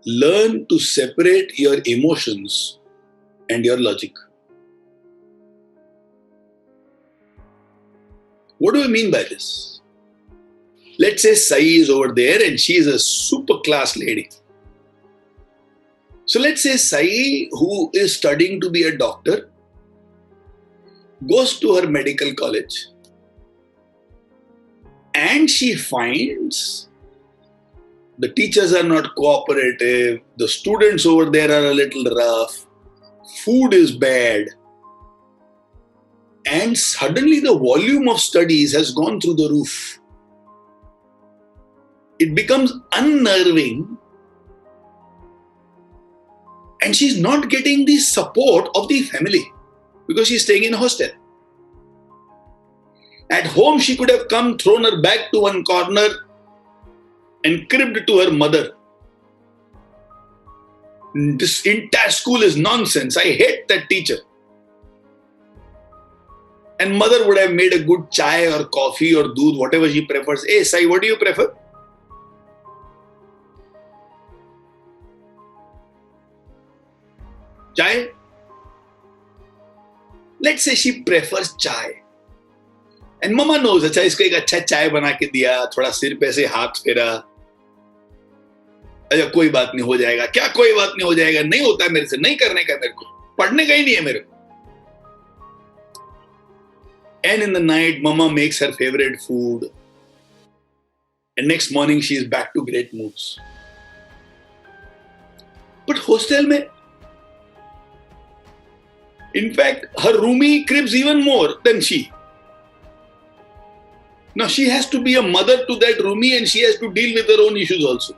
Learn to separate your emotions and your logic. What do I mean by this? Let's say Sai is over there and she is a super class lady. So let's say Sai, who is studying to be a doctor, goes to her medical college and she finds the teachers are not cooperative, the students over there are a little rough, food is bad, and suddenly the volume of studies has gone through the roof. It becomes unnerving and she's not getting the support of the family because she's staying in a hostel. At home, she could have come, thrown her bag to one corner and cribbed to her mother. This entire school is nonsense. I hate that teacher. And mother would have made a good chai or coffee or doodh, whatever she prefers. Hey, Sai, what do you prefer? Chai? Let's say she prefers chai. And mama knows, अच्छा इसको एक अच्छा चाय बना के दिया, थोड़ा सिर पे से हाथ फेरा. अच्छा कोई बात नहीं हो जाएगा. क्या कोई बात नहीं हो जाएगा? नहीं होता है मेरे से, नहीं करने का मेरे को, पढ़ने का ही नहीं है मेरे को. And in the night, mama makes her favorite food. And next morning, she is back to great moods. But hostel mein, in fact, her roomie cribs even more than she. Now she has to be a mother to that roomie and she has to deal with her own issues also.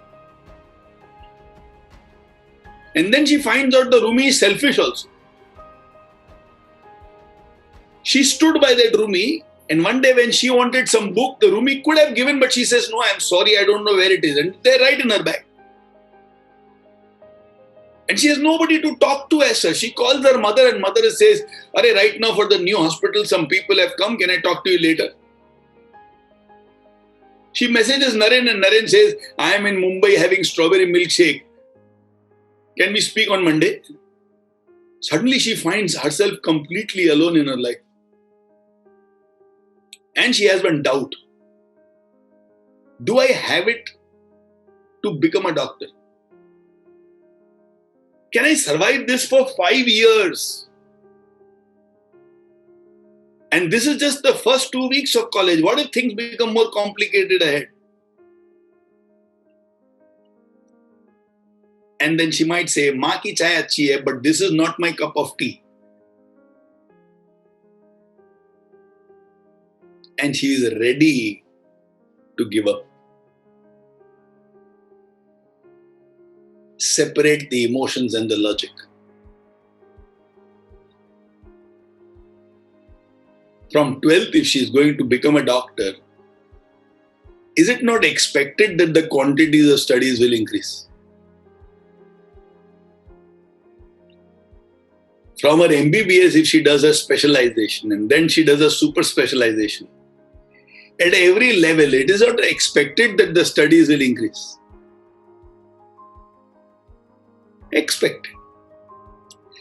And then she finds out the roomie is selfish also. She stood by that roomie and one day when she wanted some book, the roomie could have given, but she says, no, I'm sorry, I don't know where it is. And they're right in her bag. And she has nobody to talk to as such. She calls her mother and mother says, "Arey, right now for the new hospital, some people have come. Can I talk to you later?" She messages Naren and Naren says, "I am in Mumbai having strawberry milkshake. Can we speak on Monday?" Suddenly she finds herself completely alone in her life. And she has one doubt. Do I have it to become a doctor? Can I survive this for 5 years? And this is just the first 2 weeks of college. What if things become more complicated ahead? And then she might say, "Maa ki chai achhi hai, but this is not my cup of tea." And she is ready to give up. Separate the emotions and the logic. From 12th, if she is going to become a doctor, is it not expected that the quantities of studies will increase? From her MBBS, if she does a specialization and then she does a super specialization, at every level, it is not expected that the studies will increase. Expected.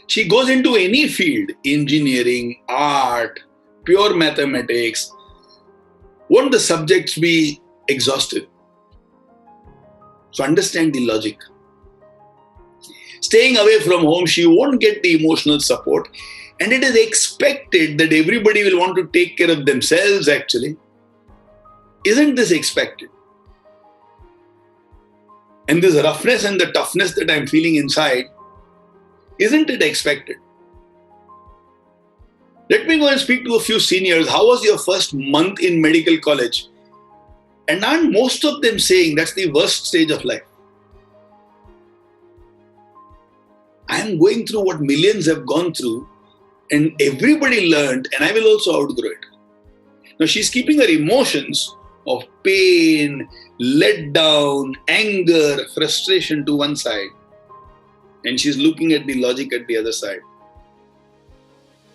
She goes into any field, engineering, art, pure mathematics, won't the subjects be exhaustive? So understand the logic. Staying away from home, she won't get the emotional support, and it is expected that everybody will want to take care of themselves actually. Isn't this expected? And this roughness and the toughness that I'm feeling inside, isn't it expected? Let me go and speak to a few seniors. How was your first month in medical college? And aren't most of them saying that's the worst stage of life? I am going through what millions have gone through, and everybody learned, and I will also outgrow it. Now she's keeping her emotions of pain, letdown, anger, frustration to one side, and she's looking at the logic at the other side.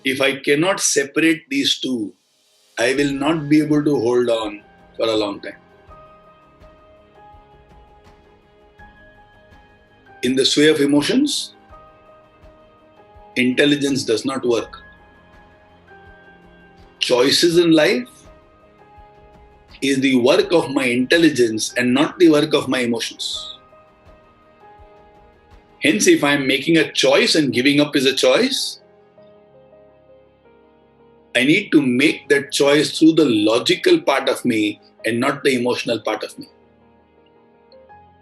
If I cannot separate these two, I will not be able to hold on for a long time. In the sway of emotions, intelligence does not work. Choices in life is the work of my intelligence and not the work of my emotions. Hence, if I am making a choice and giving up is a choice, I need to make that choice through the logical part of me and not the emotional part of me.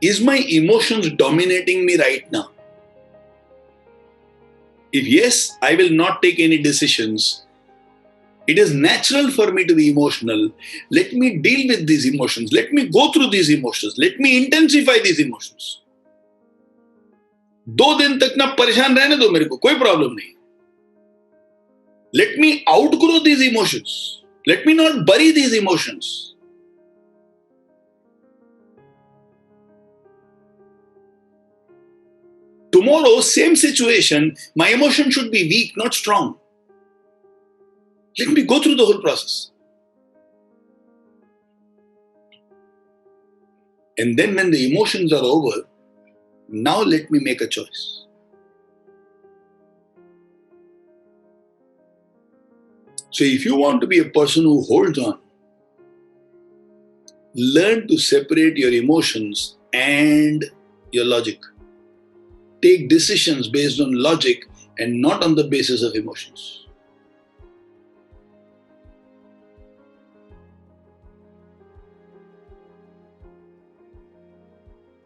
Is my emotions dominating me right now? If yes, I will not take any decisions. It is natural for me to be emotional. Let me deal with these emotions. Let me go through these emotions. Let me intensify these emotions. 2 दिन तक ना परेशान रहने दो मेरे को, कोई problem नहीं. Let me outgrow these emotions. Let me not bury these emotions. Tomorrow, same situation, my emotion should be weak, not strong. Let me go through the whole process. And then when the emotions are over, now let me make a choice. So if you want to be a person who holds on, learn to separate your emotions and your logic. Take decisions based on logic and not on the basis of emotions.